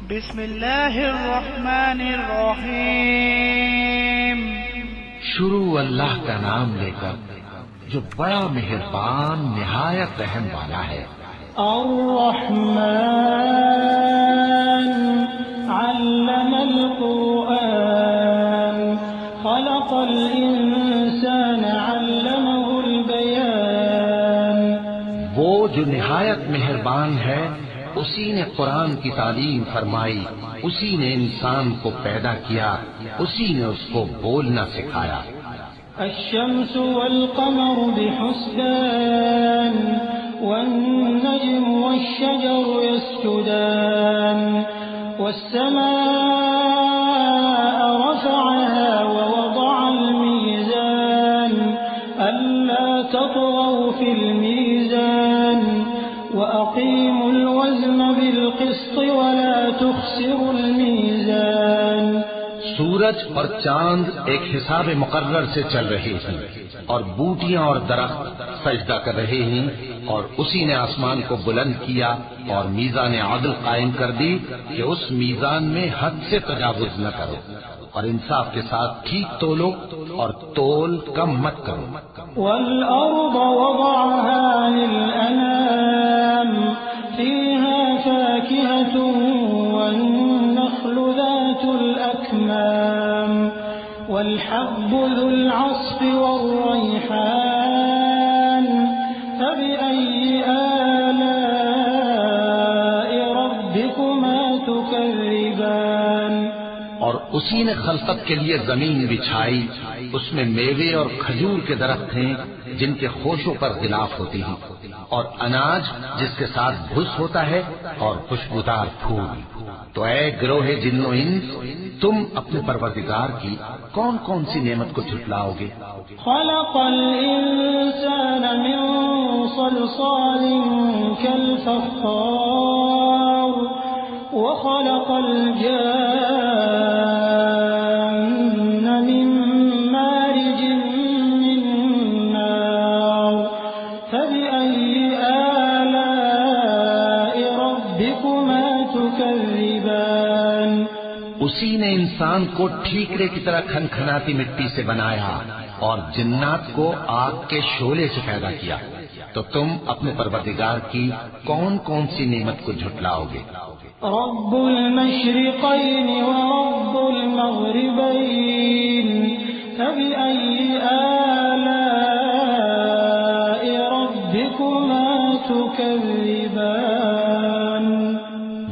بسم اللہ الرحمن الرحیم. شروع اللہ کا نام لے کر جو بڑا مہربان نہایت رحم والا ہے. الرحمن علم القرآن خلق الانسان علمه البیان. وہ جو نہایت مہربان ہے اسی نے قرآن کی تعلیم فرمائی، اسی نے انسان کو پیدا کیا، اسی نے اس کو بولنا سکھایا. الشمس والقمر بحسبان والنجم والشجر يسجدان والسماء رفعها ووضع الميزان ألا تطغوا في الميزان وأقيموا الوزن بالقسط ولا تخسروا الميزان. سورج اور چاند ایک حساب مقرر سے چل رہے ہیں اور بوٹیاں اور درخت سجدہ کر رہے ہیں، اور اسی نے آسمان کو بلند کیا اور میزان عدل قائم کر دی کہ اس میزان میں حد سے تجاوز نہ کرو، اور انصاف کے ساتھ ٹھیک تولو اور تول کم مت کرو. والأرض وضعها للأنام فيها فاكهة والنخل ذات الأكمام والحب ذو العصف والريحان فبأي آلاء ربكما تكذبان. اور اسی نے خلقت کے لیے زمین بچھائی، اس میں میوے اور کھجور کے درخت ہیں جن کے خوشوں پر غلاف ہوتی ہیں، اور اناج جس کے ساتھ بھس ہوتا ہے اور خوشبودار پھول. تو اے گروہ جن و انس، تم اپنے پروردگار کی کون کون سی نعمت کو جھٹلاؤ گے؟ خلق الإنسان من صلصال كالفخار وخلق الجان من مارج من نار فبأي آلاء ربكما تكذبان. اسی نے انسان کو ٹھیکرے کی طرح کھنکھناتی مٹی سے بنایا اور جنات کو آگ کے شعلے سے پیدا کیا. تو تم اپنے پروردگار کی کون کون سی نعمت کو جھٹلاؤ گے؟ رب المشرقين ورب المغربين فبأي آلاء ربكما تكذبان.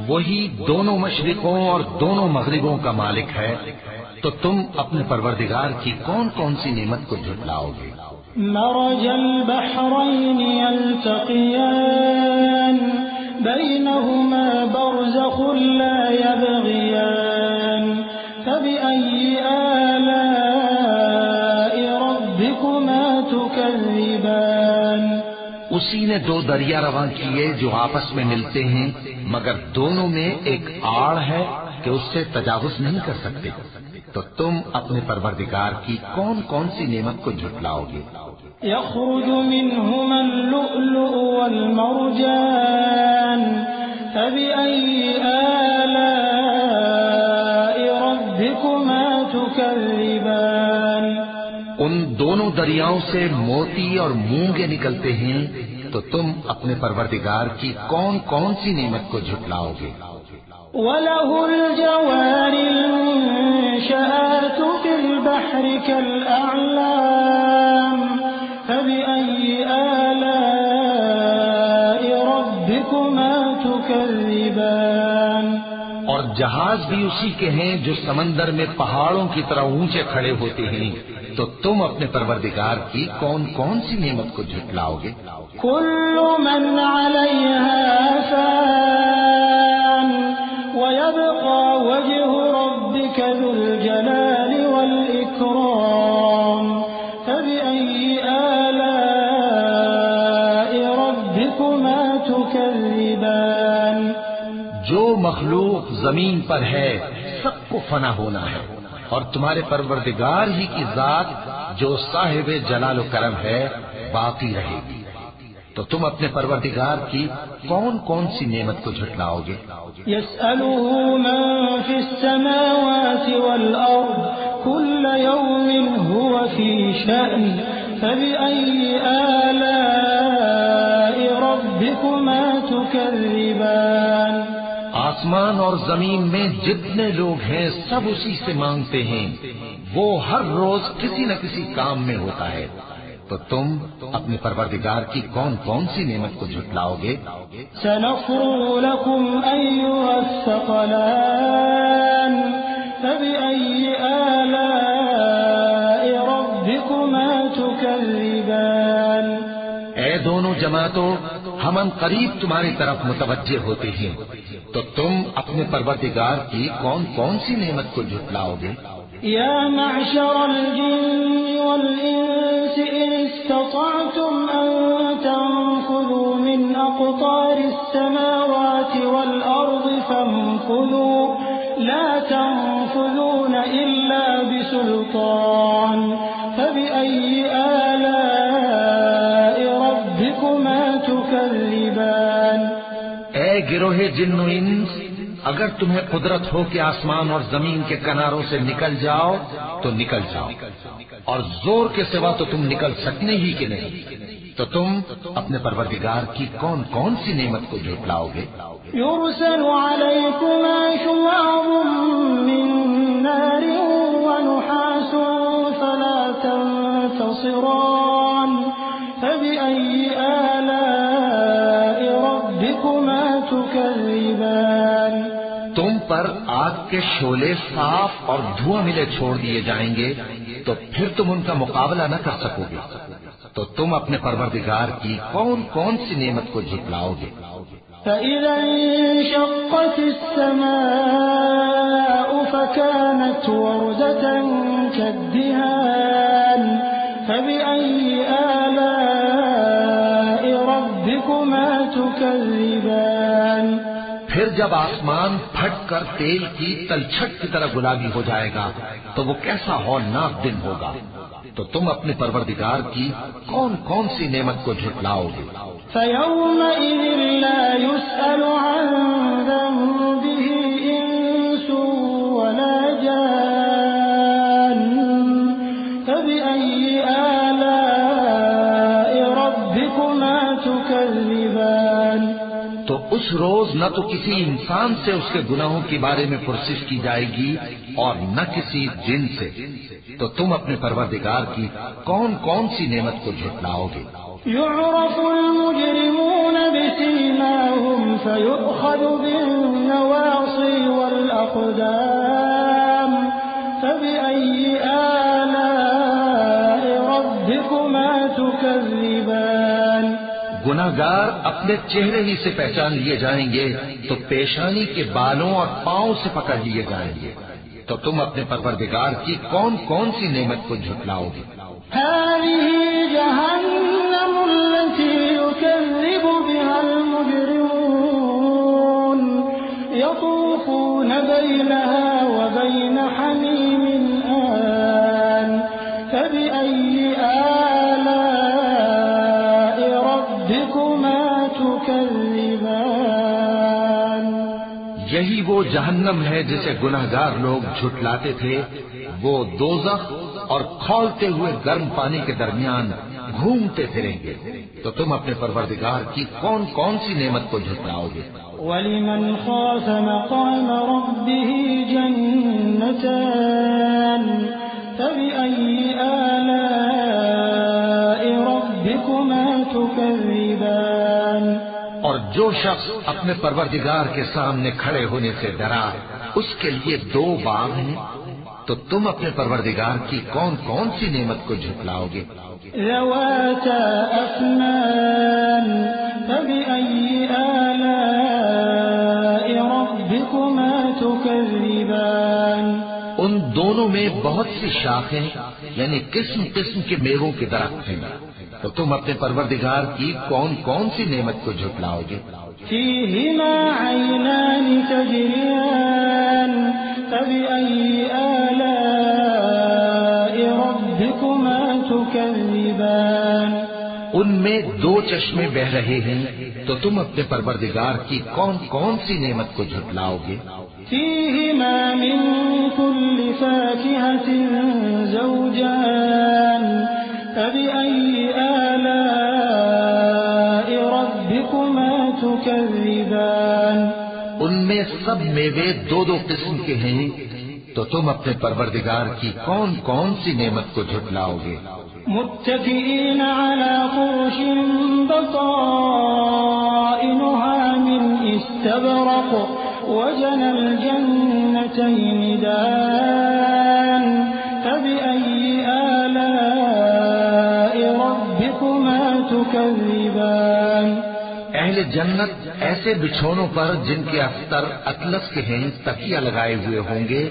وہی دونوں مشرقوں اور دونوں مغربوں کا مالک ہے، تو تم اپنے پروردگار کی کون کون سی نعمت کو جھٹلاؤ گے؟ مرج البحرين يلتقيان بينهما برزخ لا يبغيان فبأي آلاء ربكما تكذبان. اسی نے دو دریا رواں کیے جو آپس میں ملتے ہیں، مگر دونوں میں ایک آڑ ہے کہ اس سے تجاوز نہیں کر سکتے. تو تم اپنے پروردگار کی کون کون سی نعمت کو جھٹلاؤ گے؟ يخرج منهما اللؤلؤ والمرجان فبأي آلاء ربكما تكذبان. ان دونوں دریاؤں سے موتی اور مونگے نکلتے ہیں، تو تم اپنے پروردگار کی کون کون سی نعمت کو جھٹلاؤ گے؟ وله الجوار المنشآت في البحر كالأعلام فبأي آلاء ربكما تكذبان. اور جہاز بھی اسی کے ہیں جو سمندر میں پہاڑوں کی طرح اونچے کھڑے ہوتے ہیں. تو تم اپنے پروردگار کی کون کون سی نعمت کو جھٹلاؤ گے؟ كل من عليها فان ويبقى وجه ربك ذو الجلال والإكرام فبأي آلاء ربكما تكذبان. جو مخلوق زمین پر ہے سب کو فنا ہونا ہے، اور تمہارے پروردگار ہی کی ذات جو صاحب جلال و کرم ہے باقی رہے گی. تو تم اپنے پروردگار کی کون کون سی نعمت کو جھٹلاؤ گے؟ يسأله من في السماوات والأرض كل يوم هو في شأن فبأي آلاء ربكما تكذبان آسمان اور زمین میں جتنے لوگ ہیں سب اسی سے مانگتے ہیں، وہ ہر روز کسی نہ کسی کام میں ہوتا ہے، تو تم اپنے پروردگار کی کون کون سی نعمت کو جھٹلاؤ گے؟ سنفرغ لكم أيها الثقلان فبأي آلاء ربكما تكذبان اے دونوں جماعتوں، ہم ان قریب تمہاری طرف متوجہ ہوتے ہیں، تو تم اپنے پروردگار کی کون کون سی نعمت کو جھٹلاؤ گے؟ يا معشر الجن والإنس إن استطعتم أن تنفذوا من أقطار السماوات والأرض فانفذوا لا تنفذون إلا بسلطان فبأي آلاء ربكما تكذبان اے گروہ جن و انس، اگر تمہیں قدرت ہو کہ آسمان اور زمین کے کناروں سے نکل جاؤ تو نکل جاؤ، اور زور کے سوا تو تم نکل سکنے ہی کہ نہیں، تو تم اپنے پروردگار کی کون کون سی نعمت کو جھٹلاؤ گے؟ يرسل عليكما شواظ من نار ونحاس فلا تنتصران فبأي آلاء ربكما تكذبان تم پر آگ کے شعلے صاف اور دھواں ملے چھوڑ دیے جائیں گے، تو پھر تم ان کا مقابلہ نہ کر سکو گے، تو تم اپنے پروردگار کی کون کون سی نعمت کو جھٹلاؤ گے؟ فإذا انشقت السماء فكانت وردة كالدهان فبأي آلاء ربكما تكذبان پھر جب آسمان پھٹ کر تیل کی تلچھٹ کی طرح گلابی ہو جائے گا تو وہ کیسا ہولناک دن ہوگا، تو تم اپنے پروردگار کی کون کون سی نعمت کو جھٹلاؤ گے؟ فيومئذ لا يسأل عن ذنبه إنس ولا جان فبأي آلاء ربكما تكذبان تو اس روز نہ تو کسی انسان سے اس کے گناہوں کے بارے میں پرسش کی جائے گی اور نہ کسی جن سے، تو تم اپنے پروردگار کی کون کون سی نعمت کو جھٹلاؤ گے؟ يعرف المجرمون بسيماهم فيؤخذ بالنواصي والأقدام فبأي آلاء ربكما تكذبان گناہگار اپنے چہرے ہی سے پہچان لیے جائیں گے تو پیشانی کے بالوں اور پاؤں سے پکڑ لیے جائیں گے، تو تم اپنے پروردگار کی کون کون سی نعمت کو جھٹلاؤ گے؟ هذه جهنم التي يكذب بها المجرمون يطوفون بينها وبين حميم آن فبأي آلاء ربكما تكذبان یہی وہ جہنم ہے جسے گناہگار لوگ جھٹلاتے تھے، وہ دوزخ اور کھولتے ہوئے گرم پانی کے درمیان گھومتے پھریں گے، تو تم اپنے پروردگار کی کون کون سی نعمت کو جھٹلاؤ گے؟ وَلِمَنْ خَافَ مَقَامَ رَبِّهِ جَنَّتَانِ فَبِأَيِّ آلَاءِ رَبِّكُمَا تُكَذِّبَانِ اور جو شخص اپنے پروردگار کے سامنے کھڑے ہونے سے ڈرا، اس کے لیے دو باغ ہیں، تو تم اپنے پروردگار کی کون کون سی نعمت کو جھٹلاؤ گے؟ ذواتا افنان فبأي آلاء ربكما تكذبان ان دونوں میں بہت سی شاخیں یعنی قسم قسم کے میووں کے درخت ہیں، تو تم اپنے پروردگار کی کون کون سی نعمت کو جھٹلاؤ گے؟ فيهما عينان تجريان فبأي آلاء ربكما تكذبان ان میں دو چشمے بہ رہے ہیں، تو تم اپنے پروردگار کی کون کون سی نعمت کو جھٹلاؤ گے؟ فيهما من كل فاكهة زوجان فبأي آلاء ربكما تكذبان ان میں سب میوے دو دو قسم کے ہیں، تو تم اپنے پروردگار کی کون کون سی نعمت کو جھٹلاؤ گے؟ متكئين على فرش بطائنها من استبرق وجنى الجنتين دان فبأي آلاء ربكما تكذبان اہل جنت ایسے بچھونوں پر جن کے استر اطلس کے ہیں تکیہ لگائے ہوئے ہوں گے،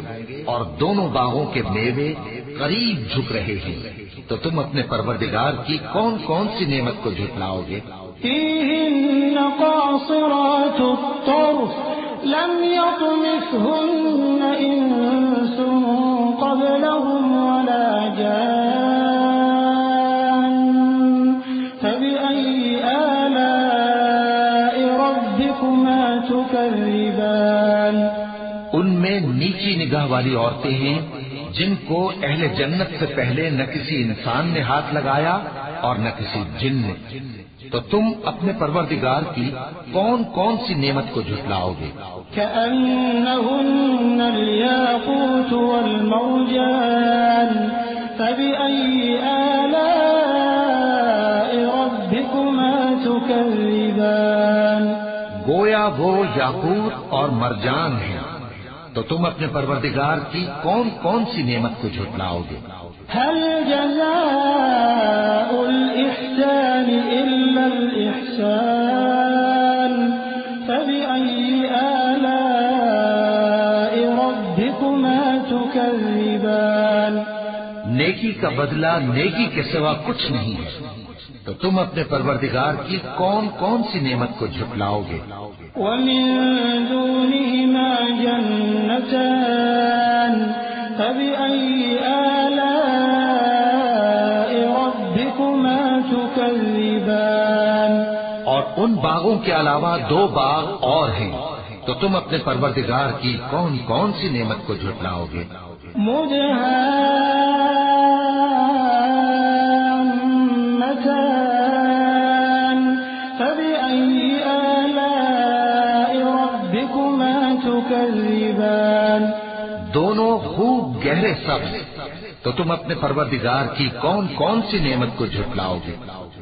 اور دونوں باغوں کے میوے قریب جھک رہے ہیں، تو تم اپنے پروردگار کی کون کون سی نعمت کو جھٹلاؤ گے؟ فيهن قاصرات الطرف لم يطمثهن إنس قبلهم ولا جان فبأي آلاء ربكما تكذبان ان میں نیچی نگاہ والی عورتیں ہیں جن کو اہل جنت سے پہلے نہ کسی انسان نے ہاتھ لگایا اور نہ کسی جن نے، تو تم اپنے پروردگار کی کون کون سی نعمت کو جھٹلاؤ گے؟ كأنهن الياقوت والمرجان فبأي آلاء ربكما تكذبان گویا وہ یاقوت اور مرجان ہیں، تو تم اپنے پروردگار کی کون کون سی نعمت کو جھٹلاؤ گے؟ هل جزاء الإحسان إلا الإحسان فبأي آلاء ربكما تكذبان نیکی کا بدلہ نیکی کے سوا کچھ نہیں ہے، تو تم اپنے پروردگار کی کون کون سی نعمت کو جھٹلاؤ گے؟ ومن دونهما جنتان فبأي آلاء ربكما تكذبان اور ان باغوں کے علاوہ دو باغ اور ہیں، تو تم اپنے پروردگار کی کون کون سی نعمت کو جھٹلاؤ گے؟ مدهامتان فبأي آلاء ربكما تكذبان دونوں خوب گہرے سبز، تو تم اپنے پروردگار کی کون کون سی نعمت کو جھٹلاؤ گے؟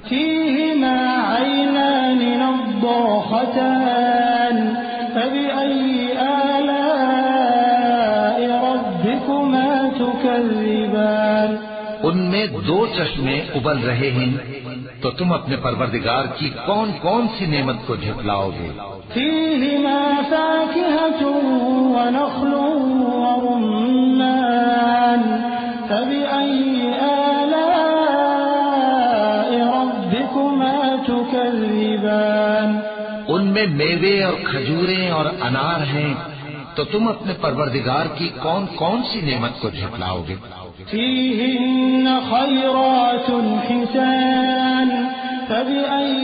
فيهما عينان نضاختان فبأي آلاء ربكما تكذبان ان میں دو چشمے ابل رہے ہیں، تو تم اپنے پروردگار کی کون کون سی نعمت کو جھٹلاؤ گے؟ فيهما فاكهة ونخل ورمان فبأي آلاء ربكما تكذبان ان میں میوے اور کھجوریں اور انار ہیں، تو تم اپنے پروردگار کی کون کون سی نعمت کو جھٹلاؤ گے؟ فيهن خيرات حسان فبأي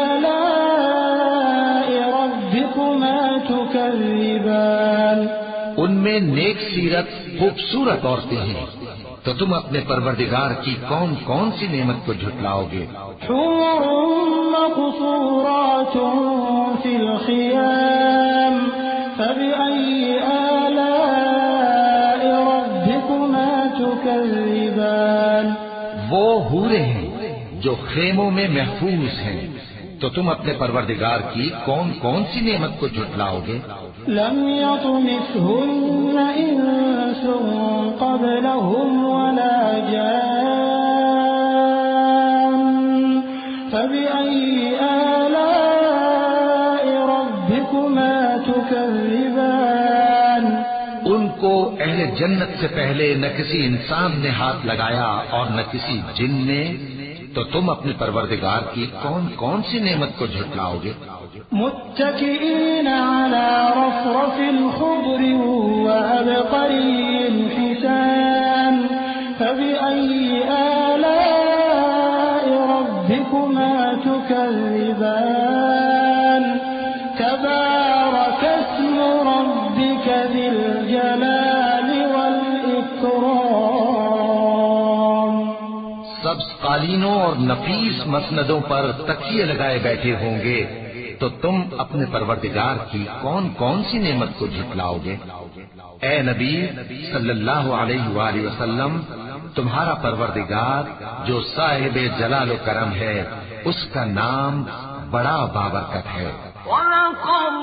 آلاء ربكما تكذبان ان میں نیک سیرت خوبصورت عورتیں ہیں، تو تم اپنے پروردگار کی کون کون سی نعمت کو جھٹلاؤ گے؟ حور مقصورات في الخيام فبأي آلاء ربكما تكذبان وہ حوریں ہیں جو خیموں میں محفوظ ہیں، تو تم اپنے پروردگار کی کون کون سی نعمت کو جھٹلاؤ گے؟ لم يطمثهن إنس قبلهم ولا جان فبأي آلاء ربكما تكذبان ان کو اہل جنت سے پہلے نہ کسی انسان نے ہاتھ لگایا اور نہ کسی جن نے، تو تم اپنے پروردگار کی کون کون سی نعمت کو جھٹلاؤ گے؟ متكئين على رفرف خضر وعبقري حسان فبأي آلاء ربكما تكذبان الجلال والإكرام. سبز قالینوں اور نفیس مسندوں پر تکیے لگائے بیٹھے ہوں گے، تو تم اپنے پروردگار کی کون کون سی نعمت کو جھٹلاؤ گے؟ اے نبی صلی اللہ علیہ وآلہ وسلم، تمہارا پروردگار جو صاحب جلال و کرم ہے، اس کا نام بڑا بابرکت ہے۔ وَلَقَدْ